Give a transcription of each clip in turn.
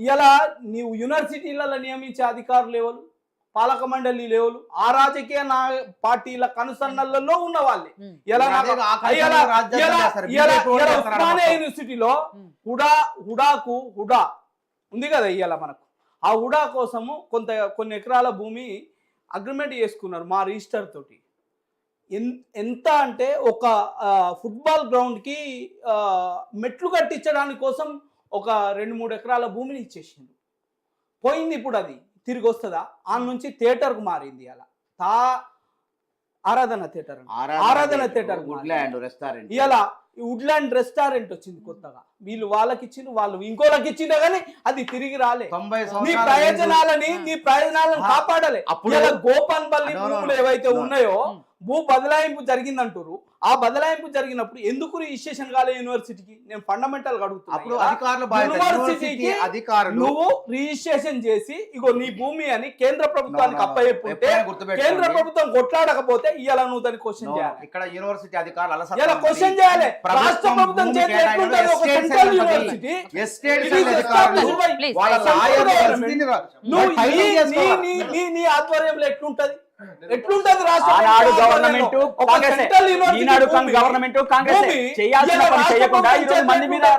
ఇలా నీవు యూనివర్సిటీలలో నియమించే అధికారులు ఎవరు, పాలక మండలి లేవులు, ఆ రాజకీయ పార్టీల కనుసన్నలలో ఉన్న వాళ్ళే. ఉస్మానియా యూనివర్సిటీలో హుడా ఉంది కదా, ఇవాళ మనకు ఆ హుడా కోసము కొన్ని ఎకరాల భూమి అగ్రిమెంట్ చేసుకున్నారు మా రిజిస్టర్ తోటి. ఎంత అంటే ఒక ఫుట్బాల్ గ్రౌండ్కి మెట్లు కట్టించడానికి కోసం ఒక 2-3 ఎకరాల భూమిని ఇచ్చేసిండు. పోయింది, ఇప్పుడు అది తిరిగి వస్తుందా? ఆ నుంచి థియేటర్కు మారింది. అలా ఆరాధన థియేటర్ ఇలా వుడ్లాండ్ రెస్టారెంట్ వచ్చింది కొత్తగా. వీళ్ళు వాళ్ళకి ఇచ్చిండు, వాళ్ళు ఇంకోళ్ళకి ఇచ్చిండే కానీ అది తిరిగి రాలే. నీ ప్రయోజనాలను కాపాడాలి. గోపాన్పల్లి భూములు ఏవైతే ఉన్నాయో భూ బదలాయింపు జరిగిందంటారు. ఆ బదలాయింపు జరిగినప్పుడు ఎందుకు రిజిస్ట్రేషన్ కాలే యూనివర్సిటీకి? నేను ఫండమెంటల్ గా అడుగుతున్నా. నువ్వు రిజిస్ట్రేషన్ చేసి ఇగో నీ భూమి అని కేంద్ర ప్రభుత్వానికి అప్పచెప్పుంటే కేంద్ర ప్రభుత్వం కొట్లాడకపోతే ఇవాళ నువ్వు దాన్ని క్వశ్చన్ చేయాలి. ఇక్కడ యూనివర్సిటీ అధికారులు ఇలా క్వశ్చన్ చేయాలి. రాష్ట్ర ప్రభుత్వం చేతిలో ఎట్లుంటది ఒక సెంట్రల్ యూనివర్సిటీ, నీ ఆధ్వర్యంలో ఎట్లుంటది? ఎట్లుంటది రాష్ట్ర గవర్నమెంట్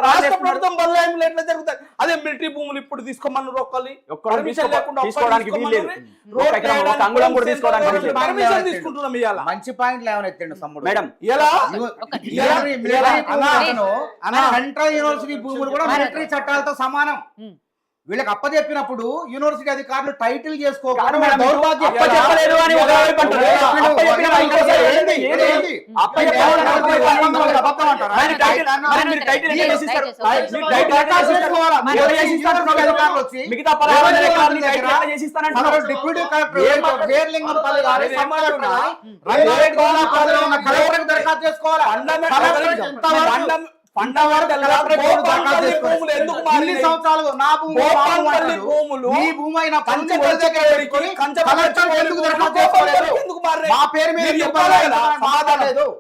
రాష్ట్ర ప్రభుత్వం బదలాయింపులు ఎట్లా జరుగుతాయి? అదే మిలిటరీ భూములు ఇప్పుడు తీసుకోమన్నారు, ఒక్కరి తీసుకుంటున్నాం. ఇవాళ మంచి పాయింట్లు ఏమైనా ఎత్తండి సమ్ముడు మేడం. సెంట్రల్ యూనివర్సిటీ భూములు కూడా మిలిటరీ చట్టాలతో సమానం. వీళ్ళకి అప్పచెప్పినప్పుడు యూనివర్సిటీ అధికారులు టైటిల్ చేసుకోవాలి. డిప్యూటీ కలెక్టర్ దరఖాస్తు చేసుకోవాలి.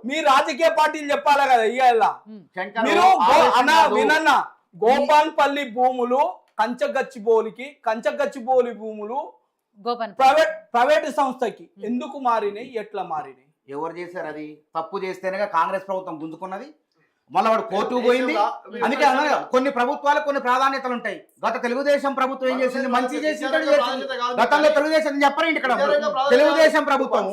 మీ రాజకీయ పార్టీలు చెప్పాలి కదా. మీరు వినన్నా, గోపాన్పల్లి భూములు కంచగచ్చిబౌలి భూములు ప్రైవేట్ సంస్థకి ఎందుకు మారినాయి, ఎట్లా మారినాయి, ఎవరు చేశారు? అది తప్పు చేస్తేనే కాంగ్రెస్ ప్రభుత్వం గుంజుకున్నది. మళ్ళీ వాడు కోర్టుకు పోయింది. అందుకే కొన్ని ప్రభుత్వాలకు కొన్ని ప్రాధాన్యతలు ఉంటాయి. గత తెలుగుదేశం ప్రభుత్వం ఏం చేసింది? మంచి చేసింది. గతంలో తెలుగుదేశం చెప్పరండి, ఇక్కడ తెలుగుదేశం ప్రభుత్వం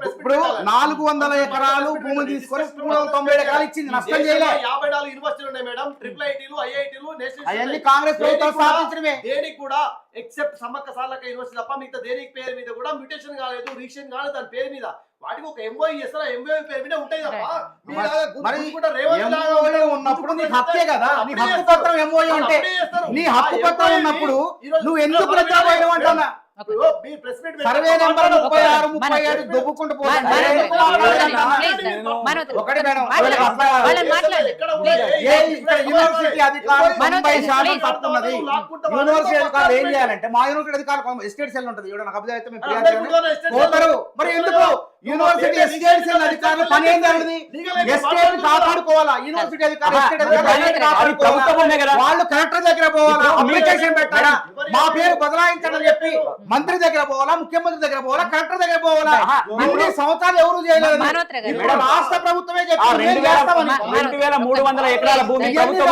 ఇప్పుడు 400 ఎకరాలు భూమి తీసుకొని 397 ఎకరాలు ఇచ్చింది, నష్టం చేయలేదు. 54 యూనివర్సిటీలు ఉన్నాయి మేడం, IIITలు, IITలు, అవన్నీ కాంగ్రెస్ ప్రభుత్వం స్థాపించడమే. దేనికి కూడా ఎక్సెప్ట్ సమ్మక్క సాలక యూనివర్సిటీ తప్ప మిగతా దేనికి పేరు మీద కూడా మ్యూటేషన్ కాలేదు, రిజిస్ట్రేషన్ కాలేదు దాని పేరు మీద. వాటికి ఒక ఎంఓఈ చేస్తారా, ఎంఓఈ పేరు మీద ఉంటాయి తప్ప ఉన్నప్పుడు నీ హక్కే కదా. నీ హక్కు పత్రం ఎంఓఈ ఉంటే నీ హక్కు పత్రం ఉన్నప్పుడు నువ్వు ఎందుకు ప్రజాపోయిన అంటున్నా? సర్వే నెంబర్ 36, 37 దొబ్బుకుంటూ పోతుంది. యూనివర్సిటీ అధికారులు 90% పడుతున్నది. యూనివర్సిటీ అధికారులు ఏం చేయాలంటే, మా యూనివర్సిటీ అధికారులు ఎస్టేట్ సెల్ ఉంటుంది, పోతారు. మరి ఎందుకు యూనివర్సిటీ ఎస్టేట్ సెల్ అధికారులు పని ఏం జరిగింది? ఎస్టేట్ కాపాడుకోవాలా యూనివర్సిటీ అధికారులు, వాళ్ళు కలెక్టర్ దగ్గర పోవాలా, అప్లికేషన్ పెట్టాలా, మా పేరు బదలాయించడం చెప్పి మంత్రి దగ్గర పోవాలా, ముఖ్యమంత్రి దగ్గర పోవాలా, కలెక్టర్ దగ్గర పోవాలా. ఇన్ని సంవత్సరాలు ఎవరు చేయలేదు. రాష్ట్ర ప్రభుత్వమే చెప్పి 2300 ఎకరాల భూమి ప్రభుత్వం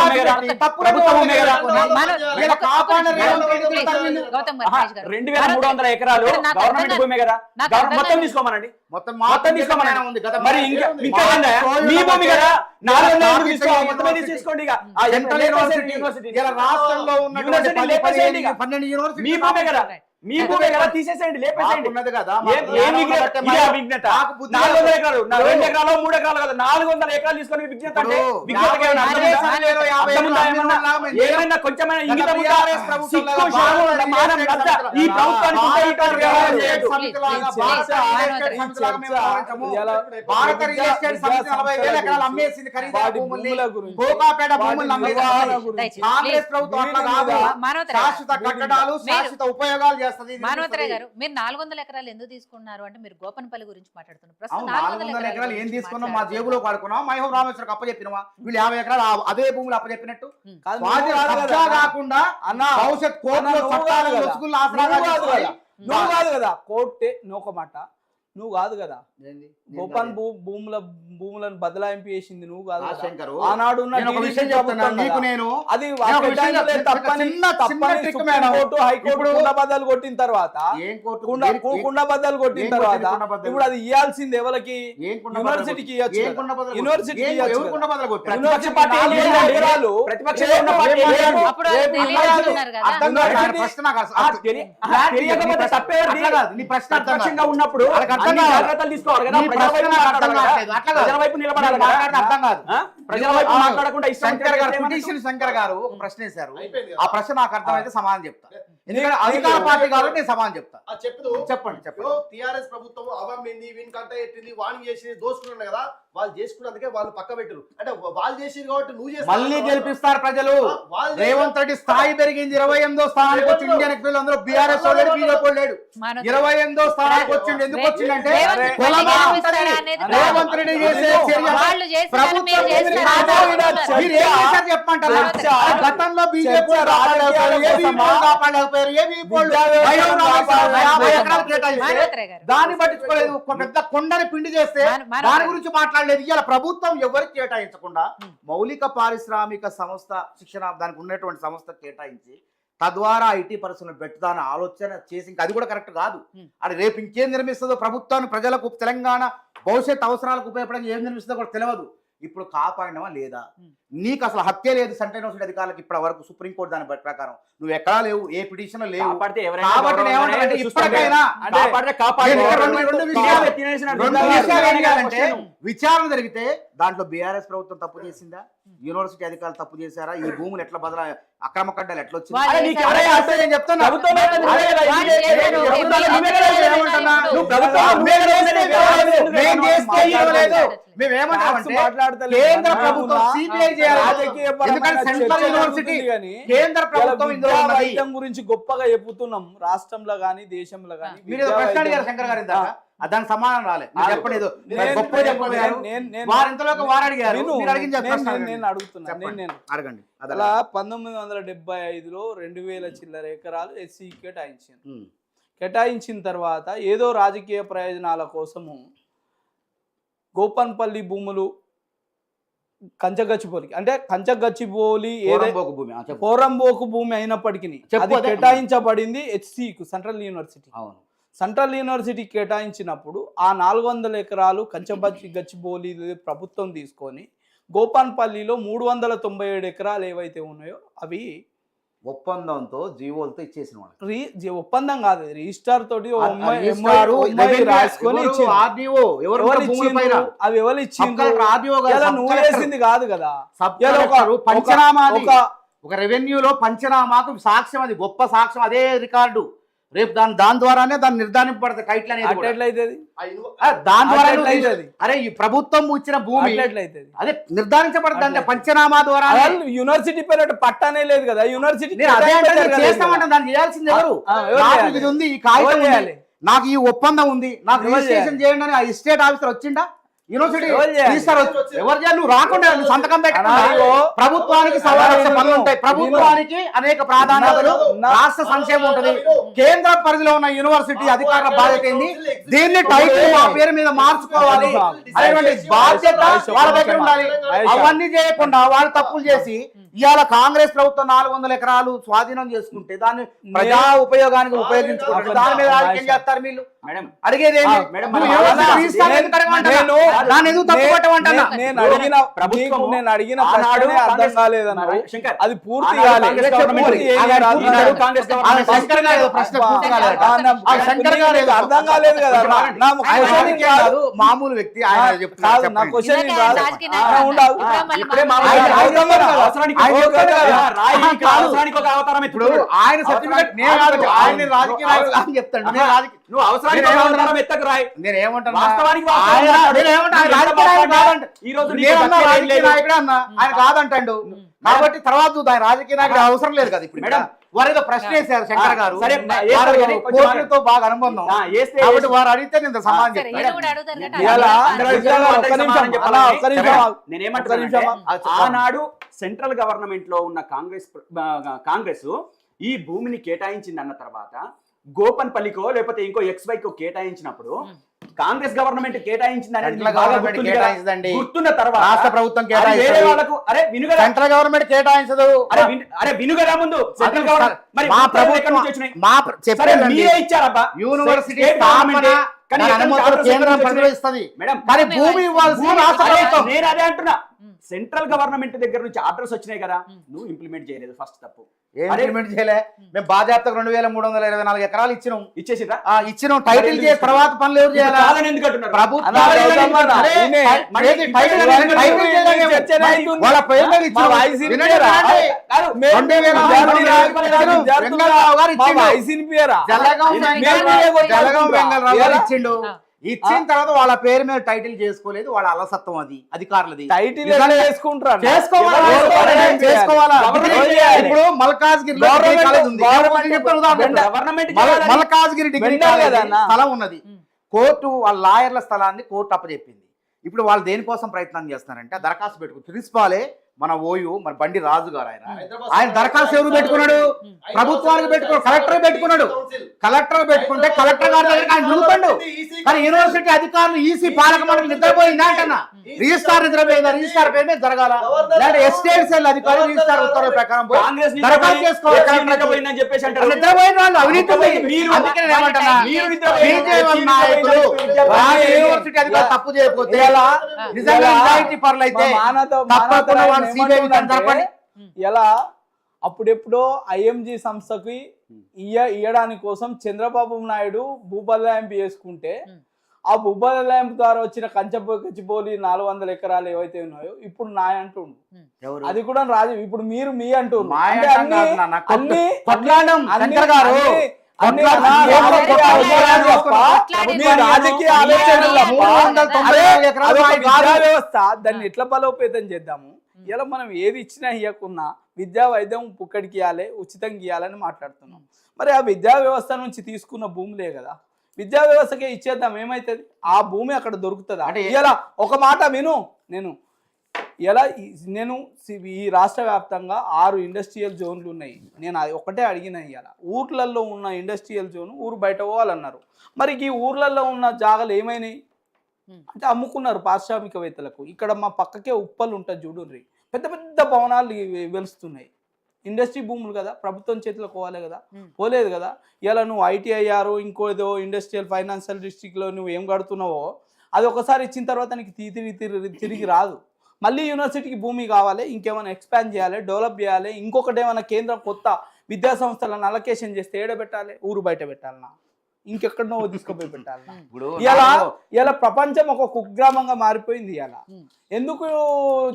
2300 ఎకరాలు గవర్నమెంట్ భూమే కదా. మొత్తం తీసుకోమనండి, మొత్తం తీసుకోమనండి. మరి ఇంకా మీ భూమి కదా, 400 తీసుకోండి. రాష్ట్రంలో ఉన్న 12 యూనివర్సిటీ మీ భూమే కదా, మీ భూమే కదా, తీసేసేయండి, లేపేసేయండి. ఉన్నది కదా. 400 ఎకరాలు, 2 ఎకరాలు 3 ఎకరాలు కదా, 400 ఎకరాలు తీసుకొని విజ్ఞత అంటే ఏమైనా కొంచెమైనా ఇంగితం ఉందా? సిక్కు శాము మానం లజ్జ ఈ ప్రభుత్వానికి భారత రియల్ ఎస్టేట్ సంస్థ 40,000 ఎకరాలు అమ్మేసింది, ఖరీదైన భూముల్ని, గోకాపేట భూములను అమ్మేసింది. కాంగ్రెస్ ప్రభుత్వం అట్లా కాదు. శాశ్వత కట్టడాలు, శాశ్వత ఉపయోగాలు చేస్తుంది ఇది మానవతరాయ్ చూస్తుంది. గారు, మీరు 400 ఎకరాలు ఎందుకు తీసుకున్నారు అంటే మీరు గోపనపల్లి గురించి మాట్లాడుతున్నారు. ప్రస్తుతం అవును 400 ఎకరాలు ఏం గురించి తీసుకున్నాం? మా మాట్లాడుతున్నారు. జేబులో వాడుకున్నాం, మైహం రామేశ్వరకు అప్పచెప్పినవా? వీళ్ళు 50 ఎకరాలు అదే భూములు అప్పచెప్పినట్టు కాదు, వాటి నువ్వు కాదు కబ్జా కదా. కాకుండా అన్నా, భవిష్యత్ కోర్టులో నువ్వు కాదు చట్టాలు కదా. లొసుగులు ఆసరాగా నువ్వు కాదు తీసుకొని కదా. నువ్వు కాదు కదా కోర్టే నువ్వు మాట నువ్వు కాదు కదా. ఏంది? గోపాన్ భూములను బదలాయింపు చేసింది నువ్వు కాదు ఆ కదా. శంకరు, ఆనాడు ఉన్న నేను ఒక టీడీపీ విషయం చెప్తున్నా ప్రభుత్వం నీకు. కదా. నేను అది నేను ఒక విషయం కేటాయించలేదు చెప్తున్నా. తప్పని చిన్న తప్పని trick మేడం. సుప్రీంకోర్టు హైకోర్టు ఇప్పుడు కుండ బద్దలు కొట్టిన తర్వాత ఏం కోర్టు కుండ బద్దలు కొట్టిన ఏం తర్వాత కొట్టింది కుండ బద్దలు? ఇప్పుడు అది ఇవ్వాల్సింది ఎవరికి? ఏం కుండ యూనివర్సిటీకి బద్దలు? ఇవ్వచ్చు ఏం కదా. కుండ బద్దలు? యూనివర్సిటీకి ఏం- ఇవ్వచ్చు ఎవరు కుండ కదా. బద్దలు కొట్టారు? ప్రతిపక్ష పార్టీ ఏం నాలుగు చేయాలి? ఎకరాలు ప్రతిపక్షంలో ఉన్న పార్టీ ఏం చేయాలి? అప్పుడు అది రేపు తెలియదు ఇవ్వాలి. అంటున్నారు కదా. అర్థం కాదు. ఆయన యూనివర్సిటీ- ప్రశ్న నాకు అసలు- తెలియకపోతే తప్పేవారిది? అట్లా కాదు. నీ ప్రశ్న అర్థం కాదు. ప్రతిపక్షంగా ఉన్నప్పుడు వాళ్ళకి అర్థం అన్ని కాదు. జాగ్రత్తలు తీసుకోవాలి కదా. నీ ప్రజల ప్రశ్న వైపు నాకు అర్థం మాట్లాడాలి కావట్లేదు. కదా. అట్లా కాదు. ప్రజల వైపు నిలబడాలి మీరు కదా. మాట్లాడితే అర్థం కాదు. ఆ? ప్రజల వైపు మాట్లాడకుండా ఇష్టం శంకర్ గారు, వచ్చినట్టు పిటిషన్ శంకర్ గారు ఒక ప్రశ్న వేశారు. అయిపోయింది ఆ కదా. ప్రశ్న నాకు అర్థమైతే సమాధానం చెప్తా. ఎందుకంటే అధికార పార్టీ కాబట్టి నేను సమాధానం చెప్తా. చెప్తూ చెప్పండి. టిఆర్ఎస్ ప్రభుత్వం అవమ్మింది వీని కంట ఎట్టింది వాణి చేసి దోసుకున్నాడు కదా, వాళ్ళు చేసుకున్నందుకే వాళ్ళు పక్క పెట్టరు. అంటే వాళ్ళు చేసింది కాబట్టి నువ్వు చేస్తావు. మళ్ళీ గెలిపిస్తారు ప్రజలు. వాళ్ళు రేవంత్ రెడ్డి స్థాయి పెరిగింది. 28వ స్థానానికి వచ్చింది. ఇండియన్ ఎక్స్ప్రెస్ అందరూ బీఆర్ఎస్ లేడు, బీజేపీ లేడు. మానవతరాయ్ 28వ స్థానానికి వచ్చింది. ఎందుకు వచ్చిందంటే రేవంత్ రెడ్డి కులమా గెలిపిస్తారా ఉంటది. అనేది రేవంత్ రెడ్డి చేసే చర్య వాళ్ళు చేస్తారు, మీరు ప్రభుత్వం చేస్తారా? మీరు ఏం చేశారు చెప్పమంటారా? చర్చ. ఆ గతంలో బీజేపీ చర్చ కాపాడలేకపోయారు, రాజకీయాల ఏబీపీ కోసమా? కాపాడలేకపోయారు, ఏబీపీ మానవతరాయ్ 50 ఎకరాలు కేటాయిస్తే మానవతరాయ్ గారు, దాన్ని పట్టించుకోలేదు. ఒక పెద్ద కొండని పిండి చేస్తే మానవతరాయ్ దాని గురించి మాట్లాడలేదు. ఇవాళ ప్రభుత్వం ఎవరికి కేటాయించకుండా మౌలిక పారిశ్రామిక సంస్థ శిక్షణ దానికి ఉన్నటువంటి సంస్థ కేటాయించి తద్వారా ఐటీ పరిశ్రమలు పెట్టుదాని ఆలోచన చేసి ఇంకా అది కూడా కరెక్ట్ కాదు. అది రేపు ఇంకేం నిర్మిస్తుందో ప్రభుత్వాన్ని ప్రజలకు తెలంగాణ భవిష్యత్ అవసరాలకు ఉపయోగపడానికి ఏం నిర్మిస్తుందో కూడా తెలియదు. ఇప్పుడు కాపాడినవా లేదా? నీకు అసలు హత్య లేదు సెంట్రల్ యూనివర్సిటీ అధికారులకు ఇప్పటి వరకు సుప్రీంకోర్టు దాని ప్రకారం నువ్వు ఎక్కడా లేవు, ఏ పిటిషన్ లేవు. కాపాడితే ఎవరైనా కాబట్టి నేను గౌరవంగానే ఏమంటానంటే చూస్తాం. ఇప్పటికైనా అంటే కాపాడితే కాపాడు. నేను ఇక్కడ రెండు విషయాలు రెండు విషయాలు ఏం చేయాలంటే క్వశ్చన్. విచారణ జరిగితే దాంట్లో బీఆర్ఎస్ ప్రభుత్వం తప్పు చేసిందా, యూనివర్సిటీ అధికారులు తప్పు చేశారా, ఈ భూములు ఎట్లా బదలా అక్రమ కడ్డాలు ఎట్లా వచ్చింది? వాళ్ళు అరే నీకు చేశారు. ఎవరైనా అదే నేను చెప్తున్నా. ప్రభుత్వం అయితే నువ్వే కదా, వాళ్ళు ఇది చేశారు. ప్రభుత్వాలు నువ్వే కదా ఏమంటున్నా? నువ్వు ప్రభుత్వం మేము నువ్వే కదా చేస్తే ఏమంటున్నావు? మేము చేస్తే ఇవ్వలేదు. మేము ఏమంటామంటే కేంద్ర ప్రభుత్వం సిబిఐ చేయాలి. ఎందుకంటే సెంట్రల్ యూనివర్సిటీ కేంద్ర ప్రభుత్వం ఇందులో ఉన్నది. వైద్యం గురించి గొప్పగా చెప్పుతున్నాం రాష్ట్రంలో గానీ దేశంలో గానీ. మీరు ఏదో ప్రశ్న అడిగారు శంకర్ గారు ఇందాక. దానికి సమాధానం రాలేదు. మీరు చెప్పండి ఏదో గొప్పగా చెప్పారు. వారు ఇంతలోకి వారు అడిగారు. మీరు అడిగిన ప్రశ్న నేను అడుగుతున్నా చెప్పండి. నేను అడగండి. అలా 1975లో 2000 చిల్లర ఎకరాలు ఎస్సీ కేటాయించారు. కేటాయించిన తర్వాత ఏదో రాజకీయ ప్రయోజనాల కోసము గోపన్పల్లి భూములు కంచగచ్చిపోలి అంటే కంచగచ్చిపోలి పోరంబోకు భూమి. చెప్పు. పోరంబోకు భూమి అయినప్పటికీ చెప్పు అది అదే. కేటాయించబడింది హెచ్సికు సెంట్రల్ యూనివర్సిటీ. అవును. సెంట్రల్ యూనివర్సిటీ కేటాయించినప్పుడు ఆ 400 ఎకరాలు గచ్చిబౌలి ప్రభుత్వం తీసుకొని గోపన్పల్లిలో 397 ఎకరాలు ఏవైతే ఉన్నాయో అవి ఒప్పందంతో జీవోలతో ఇచ్చేసిన వాళ్ళు. ఒప్పందం కాదు, రిజిస్టార్ తోటి ఓ అమ్మాయి రిజిస్ట్రారు, రాసుకొని ఎవరు ఇచ్చిండ్రు. RDO, ఎవరు ఎవరు భూముల పైన? ఇచ్చిండ్రు? అవి ఎవరు ఇచ్చిండ్రు? RDO గారు, ఇలా సబ్ నువ్వు కలెక్టర్. వేసింది కాదు కదా. సబ్ ఇలా కలెక్టర్ పంచనామాది. ఒక ఒక రెవెన్యూలో పంచనామాకు సాక్ష్యం, అది గొప్ప సాక్ష్యం, అదే రికార్డు. రేపు దాని ద్వారానే దాన్ని నిర్ధారింపబడతాయి కైట్లు అనేది కూడా. అట్లయితది దాని ద్వారా అట్లయితది. అరే ఈ ప్రభుత్వం ఇచ్చిన భూమి అట్లయితది అదే నిర్ధారించబడుతుంది అంటే పంచనామా ద్వారా. యూనివర్సిటీ పేరు పట్టానే లేదు కదా. యూనివర్సిటీ నేను అదే అంటే చేస్తామంటే దాన్ని చేయాల్సింది ఎవరు? నాకు ఇది ఉంది, ఈ కాగితం ఉంది, నాకు ఈ ఒప్పందం ఉంది, నాకు రిజిస్ట్రేషన్ చేయండి అని ఆ ఎస్టేట్ ఆఫీసర్ వచ్చిండా? యూనివర్సిటీ రిజిస్టర్ ఎవరు చేయాలి? నువ్వు రాకుండా నువ్వు సంతకం పెట్టకుండా ప్రభుత్వానికి సవాలక్ష పనులు ఉంటాయి. ప్రభుత్వానికి అనేక ప్రాధాన్యతలు, రాష్ట్ర సంక్షేమం ఉంటది. కేంద్ర పరిధిలో ఉన్న యూనివర్సిటీ అధికారుల బాధ్యత ఏంది? దీన్ని టైటిల్ మా పేరు మీద మార్చుకోవాలి అనేటువంటి బాధ్యత వాళ్ళ దగ్గర ఉండాలి. అవన్నీ చేయకుండా వాళ్ళు తప్పులు చేసి ఇవాళ కాంగ్రెస్ ప్రభుత్వం 400 ఎకరాలు స్వాధీనం చేసుకుంటే దాన్ని ప్రజా ఉపయోగానికి ఉపయోగించుకుంటారు. దాని మీద రాజకీయం చేస్తారు వీళ్ళు. అడిగేది నేను అడిగిన ప్రశ్నే అర్థం కాలేదన్నా. అది పూర్తి అర్థం కాలేదు కదా. మామూలు వ్యక్తి ఆయన నా క్వశ్చన్ రాజకీయ నాయకులు ఉండవు. ఇప్పుడే మళ్ళీ ఆయన ఆయన చెప్తాడు కదా. రాయి ఇక్కడ కాదు. అవసరానికి ఒక అవతారం ఇప్పుడు ఎత్తుతాడు. ఆయన సర్టిఫికెట్ నేను కాదు, ఆయన రాజకీయ నాయకుడు అని చెప్తాడు. నేను రాజకీయ నువ్వు అవసరానికి ఒక అవతారం ఎత్తకు రాయి. నేను ఏమంటాను వాస్తవానికి ఆయన నేను ఏమంటా ఆయన రాజకీయ నాయకుడు కాదంట. ఈ రోజు నీకు నేనన్నా దక్కేది ఏం రాజకీయ లేదు. నాయకుడే అన్నా, ఆయన కాదంటాడు. కాబట్టి తర్వాత చూద్దాం, ఆయన రాజకీయ నాయకుడు అవసరం లేదు కదా ఇప్పుడు. మేడం, వారు ఏదో ప్రశ్న వేశారు శంకర్ గారు, సరే, వారు వేస్తారు కానీ కొంచెం కోర్టులతో బాగా అనుబంధం వేస్తే కాబట్టి వారు అడిగితే నేను సమాధానం సరే, చెప్తాను. ఈయన కూడా అడుగుతారు కాబట్టి ఇవాళ అడగండి. ఒక్క నిమిషం, అలా ఒక్క నిమిషం ఆగు. నేనేమంటున్నానంటే ఆనాడు సెంట్రల్ గవర్నమెంట్ లో ఉన్న కాంగ్రెస్ ఈ భూమిని కేటాయించింది అన్న తర్వాత గోపన్పల్లికో లేకపోతే ఇంకో XYకో కేటాయించినప్పుడు కాంగ్రెస్ గవర్నమెంట్ కేటాయించింది అనేది సెంట్రల్ బాగా గవర్నమెంట్ గుర్తుంది కదా? కేటాయించదండి. గుర్తున్న తర్వాత రాష్ట్ర ప్రభుత్వం అది వేరే కేటాయిస్తుంది. వాళ్ళకు అరే వినుగరా సెంట్రల్ గవర్నమెంట్ కేటాయించదు. అరే వినుగరా ముందు సెంట్రల్ అది గవర్నమెంట్ మరి మా ప్రభుత్వం ఎక్కడి ప్రభుత్వం నుంచి వచ్చినాయి? మా సరే, చెప్పేదండి, మీరే ఇచ్చారబ్బా యూనివర్సిటీ స్టేట్ స్థాపన గవర్నమెంటే. కానీ దాని ఎక్కడి నుంచి అనుమతులు ఆర్డర్స్ కేంద్రం ఎక్కడి నుంచి పరిగణిస్తుంది. మేడం కానీ భూమి ఇవ్వాల్సింది రాష్ట్ర అరే, ప్రభుత్వం. నేను అదే అంటున్నా సెంట్రల్ గవర్నమెంట్ దగ్గర నుంచి ఆర్డర్స్ వచ్చినాయి కదా నువ్వు ఇంప్లిమెంట్ చేయలేదు ఫస్ట్ తప్పు ఏం ఇంప్లిమెంట్ చేయలే. మేము బాధ్యతకు 2324 ఎకరాలు ఇచ్చినాం. ఇచ్చేసిరా ఇచ్చినాం టైటిల్ చేసి తర్వాత పనులు ఎవరు చేయాలి? కాదని ఎందుకు అంటున్నారు? ప్రభుత్వం అలా అవుతామా? అరే, ఈయనే. మళ్ళీ టైటిల్ ఇవాళ టైటిల్ చేయలేము. చర్చనే అవుతుంది. వాళ్ళ పేరు మీద ఇచ్చాం. మా వాయిస్ వినండి, వినిపియరా? వినండి. కాదు, 2000 వెంగళరావు గారు మా ఇచ్చిండు. వాయిస్ వినిపియరా? జలగం ఇది జలగం వెంగళరావు గారు ఎలా? ఇచ్చిండు. ఇచ్చిన తర్వాత వాళ్ళ పేరు మీద టైటిల్ చేసుకోలేదు. వాళ్ళ అలసత్వం అది అధికారులది. టైటిల్ నిజంగా చేసుకుంటారా? చేసుకోవాలా? ఎవరు చేసుకోవాలా? గవర్నమెంట్ చేయాలి. ఇప్పుడు మల్కాజ్గిరి డిగ్రీ కాలేజ్ ఉంది. గవర్నమెంట్ మల్కాజ్గిరి డిగ్రీ వెంటనే కాలేజ్ కదా అన్న. స్థలం ఉన్నది. కోర్టు వాళ్ళ లాయర్ల స్థలాన్ని కోర్టు అప్పచెప్పింది. ఇప్పుడు వాళ్ళు దేనికోసం ప్రయత్నం చేస్తున్నారంటే దరఖాస్తు పెట్టుకుని ప్రిన్సిపాలే మన ఓయూ మరి బండి రాజు గారు ఆయన దరఖాస్తు ఎవరు పెట్టుకున్నాడు? ప్రభుత్వానికి పెట్టుకున్నాడు. కలెక్టర్ పెట్టుకున్నాడు. కలెక్టర్ పెట్టుకుంటే కలెక్టర్ గారి దగ్గర ఆయన దిగుతాడు. కానీ యూనివర్సిటీ అధికారులు ఈసీ పాలక మండలి నిద్రపోయిందా అంటన్నా? రిజిస్ట్రార్ నిద్రపోయిందా? రిజిస్ట్రార్ పేరు మీద జరగాల. లేదంటే ఎస్టేట్ సెల్ అధికారులు రిజిస్ట్రార్ ఉత్తర్వుల ప్రకారం పోయి కాంగ్రెస్ దరఖాస్తు చేసుకోవాలి. నిద్రపోయిందని చెప్పేసి అంటారు. నిద్రపోయిన వాళ్ళు అవినీతి ఉంది. మీరు- అందుకే నేను ఏమంటున్నా, మీరు నిద్రపోయిన బీజేపీ నాయకులు యూనివర్సిటీ అధికారులు తప్పు చేయకపోతే నిజంగా నిజాయితీ పరులు అయితే తప్పకుండా వాళ్ళు CBI విచారణ జరపండి. ఎలా అప్పుడెప్పుడో IMG సంస్థకి ఇయ్యడానికి కోసం చంద్రబాబు నాయుడు భూపాల ల్యాంప్ వేసుకుంటే ఆ భూపాల ల్యాంప్ ద్వారా వచ్చిన కచ్చిపోలి 400 ఎకరాలు ఏవైతే ఉన్నాయో ఇప్పుడు నాయ అంటుండు. అది కూడా రాజు ఇప్పుడు మీరు మీ అంటుండ్రు. మాయ అంటే అంటాం అన్ని కాదు నాన్న. అన్ని కొట్లాడడం అన్ని- శంకర్ గారు. అన్ని- అన్ని కొట్లాడడం రాజకీయ ఆలోచనలు తప్ప, మీ రాజకీయ ఆలోచనలు తప్ప, 394 ఎకరాలు అదొక మాయ కాదు. విద్యా వ్యవస్థ. దాన్ని ఎట్లా బలోపేతం చేద్దాము? ఇలా మనం ఏది ఇచ్చినా ఇవ్వకున్నా విద్యా వైద్యం పుక్కడికి ఇవ్వాలి, ఉచితంగా ఇవ్వాలని మాట్లాడుతున్నాం. మరి ఆ విద్యా వ్యవస్థ నుంచి తీసుకున్న భూములే కదా విద్యా వ్యవస్థకే ఇచ్చేద్దాం, ఏమవుతుంది? ఆ భూమి అక్కడ దొరుకుతుందా? అంటే ఇలా ఒక మాట విను. నేను ఈ రాష్ట్ర వ్యాప్తంగా 6 ఇండస్ట్రియల్ జోన్లు ఉన్నాయి. నేను అది ఒకటే అడిగిన ఇవాళ ఊర్లలో ఉన్న ఇండస్ట్రియల్ జోన్ ఊరు బయట పోవాలన్నారు. మరి ఈ ఊర్లలో ఉన్న జాగాలు ఏమైనాయి అంటే అమ్ముకున్నారు పారిశ్రామికవేత్తలకు. ఇక్కడ మా పక్కకే ఉప్పలు ఉంటుంది చూడుర్రి, పెద్ద పెద్ద భవనాలు వెలుస్తున్నాయి. ఇండస్ట్రీ భూములు కదా, ప్రభుత్వం చేతిలో పోవాలి కదా, పోలేదు కదా. ఇలా నువ్వు ITIR ఇంకో ఏదో ఇండస్ట్రియల్ ఫైనాన్షియల్ డిస్ట్రిక్ట్లో నువ్వు ఏం కడుతున్నావో అది ఒకసారి ఇచ్చిన తర్వాత నీకు తిరిగి రాదు. మళ్ళీ యూనివర్సిటీకి భూమి కావాలి, ఇంకేమైనా ఎక్స్పాండ్ చేయాలి, డెవలప్ చేయాలి. ఇంకొకటి ఏమైనా కేంద్రం కొత్త విద్యా సంస్థలను అలొకేషన్ చేస్తే ఏడ పెట్టాలి? ఊరు బయట పెట్టాలన్నా, ఇంకెక్కడనో తీసుకుపోయి పెట్టాలన్నా? ఇలా ప్రపంచం ఒక కుగ్రామంగా మారిపోయింది. ఇలా ఎందుకు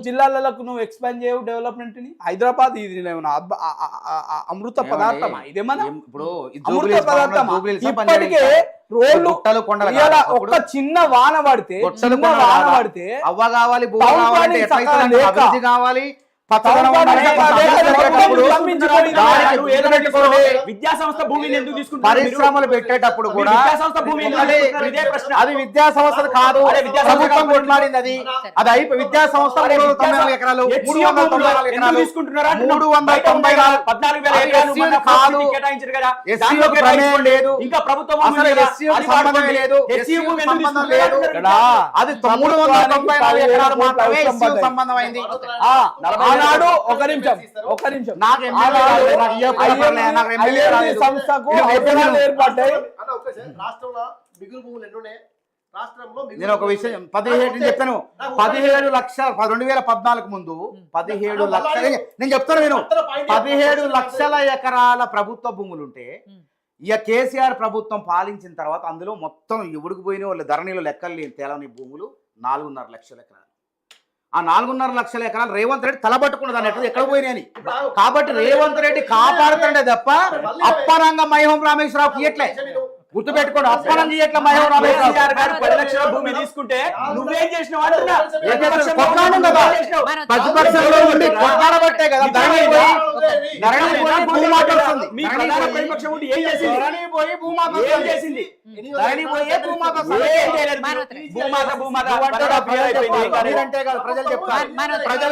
జిల్లాలకు నువ్వు ఎక్స్పాండ్ చేయవు డెవలప్మెంట్ ని? హైదరాబాద్ ఇది అమృత పదార్థమా? ఇదేమన్నా అమృత పదార్థమా? ఇప్పటికే రోడ్లు ఒక్క చిన్న వాన పడితే అవ్వ కావాలి, అభివృద్ధి కావాలి, విద్యా సంస్థ భూమిని ఎందుకు తీసుకుంటారు? పరిశ్రమలు పెట్టేటప్పుడు కూడా విద్యా సంస్థ భూమి ఇదే ప్రశ్న. అది విద్యా సంస్థ కాదు, ప్రభుత్వం కొట్లాడింది. అది అయిపోయి విద్యా సంస్థ 394 ఎకరాలు 394 ఎకరాలు తీసుకుంటున్నారా? 394 కాదు. ఎస్సీలకు ప్రమేయం లేదు. ఇంకా ప్రభుత్వం అసలు ఎస్సీలకు సంబంధం లేదు. ఎస్సీలకు సంబంధం లేదు. అది 394 ఎకరాలు మాత్రమే ఎస్సీలకు సంబంధం అయింది. ఒక నిమిషం నాకు సంస్థకు అవసరాలు ఏర్పడ్డాయి. రాష్ట్రంలో మిగులు భూములు ఎన్నున్నాయి? రాష్ట్రంలో నేను ఒక విషయం 17 చెప్తాను. 17 లక్షల 2014 ముందు 17 లక్షల నేను చెప్తాను. నేను 17 లక్షల ఎకరాల ప్రభుత్వ భూములు ఉంటే ఇక కేసీఆర్ ప్రభుత్వం పాలించిన తర్వాత అందులో మొత్తం ఎవడికి పోయిన వాళ్ళ ధరణిలో లెక్కలు లేని తేలని భూములు 4.5 లక్షల ఎకరాలు. ఆ 4.5 లక్షల ఎకరాలు రేవంత్ రెడ్డి తలబట్టుకున్నది అన్నట్టు ఎక్కడ పోయినాయని. కాబట్టి రేవంత్ రెడ్డి కాపాడుతుండే తప్ప అప్పనంగా మైహోం రామేశ్వరరావుకి ఇయట్లే. గుర్తుపెట్టుకోండి, అప్పనంగా ఇయట్లే మైహోం రామేశ్వరరావు. కేసీఆర్ గారు 10 లక్షల భూమి తీసుకుంటే నువ్వేం చేసినావు అంటున్నా. కొట్లాడినాం కదా, ప్రతిపక్షంలో ఉండి కొట్లాడబట్టే కదా ధరణి పోయి భూమాత వస్తుంది. మీ ప్రధాన ప్రతిపక్షం ఉండి ఏం చేసింది? ధరణి పోయి భూమాత ఏం వస్తుంది. చేసింది? ధరణి పోయే భూమాత వస్తుంది. ఏం చేయలేదు. భూమాత మీరంటే కాదు, ప్రజలు చెప్తారు. ప్రజలు